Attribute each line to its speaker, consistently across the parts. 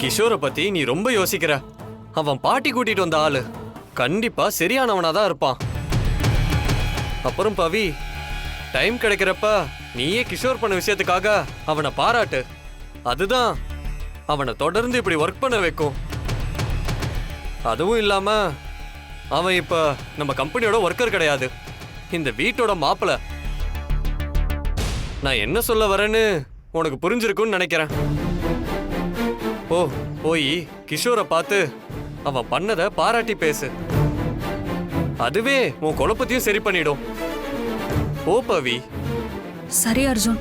Speaker 1: கிஷோரை பத்தி நீ ரொம்ப யோசிக்கிற. அவன் பாட்டி கூட்டிட்டு வந்த ஆளு கண்டிப்பா சரியானவனா தான் இருப்பான். அப்புறம் பவி, டைம் கிடைக்கிறப்ப நீயே கிஷோர் பண்ண விஷயத்துக்காக அவனை பாராட்டு. அதுதான் அவனை தொடர்ந்து இப்படி ஒர்க் பண்ண வைக்கும். அதுவும் இல்லாம அவன் இப்ப நம்ம கம்பெனியோட ஒர்க்கர் கிடையாது, இந்த வீட்டோட மாப்பிள. நான் என்ன சொல்ல வரேன்னு உனக்கு புரிஞ்சிருக்கும்னு நினைக்கிறேன். போய் கிஷோரை பார்த்து அவன் பண்ணதை பாராட்டி பேசு. அதுவே உன் குழப்பத்தையும் சரி பண்ணிடும். ஓ பவி.
Speaker 2: சரி அர்ஜுன்.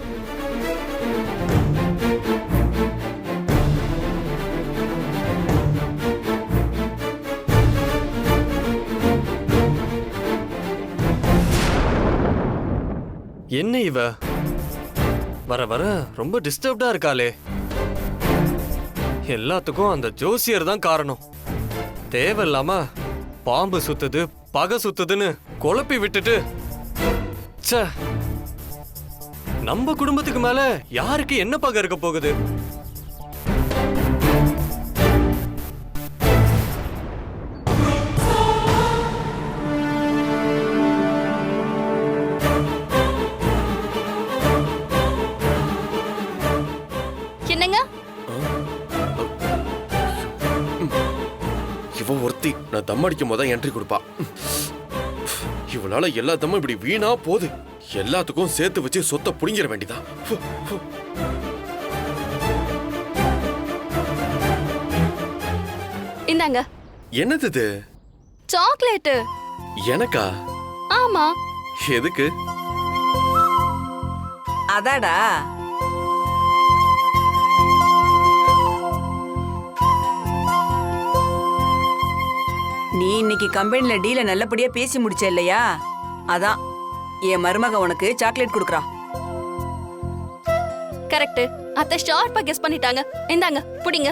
Speaker 1: என்ன இவ வர வர ரொம்ப டிஸ்டர்ப்டா இருக்காளே. எல்லாத்துக்கும் அந்த ஜோசியர் தான் காரணம். தேவையில்லாம பாம்பு சுத்துது பகை சுத்துதுன்னு குழப்பி விட்டுட்டு, ச்சே, நம்ம குடும்பத்துக்கு மேல யாருக்கு என்ன பகை இருக்க போகுது?
Speaker 3: என்னங்க?
Speaker 4: இவன் ஒருத்தி நான் தம் அடிக்கும் போது என்ட்ரி கொடுப்பா. இவனால எல்லா தம்மும் இப்படி வீணா போகுது. எல்லாத்துக்கும் சேர்த்து வச்சு சொத்தை புடிங்கிற வேண்டியதான்.
Speaker 3: இந்தாங்க.
Speaker 4: என்னது இது?
Speaker 3: சாக்லேட்.
Speaker 4: எனக்கா?
Speaker 3: ஆமா.
Speaker 4: எதுக்கு?
Speaker 5: அதாடா. நீ இன்னைக்கு கம்பெனில டீல நல்லபடியா பேசி முடிச்ச இல்லையா? அதான் என் மருமக உனக்கு சாக்லேட் குடுக்கறா.
Speaker 3: கரெக்ட். அத்தை ஷார்ப்பா கெஸ் பண்ணிட்டாங்க. இந்தாங்க புடிங்க.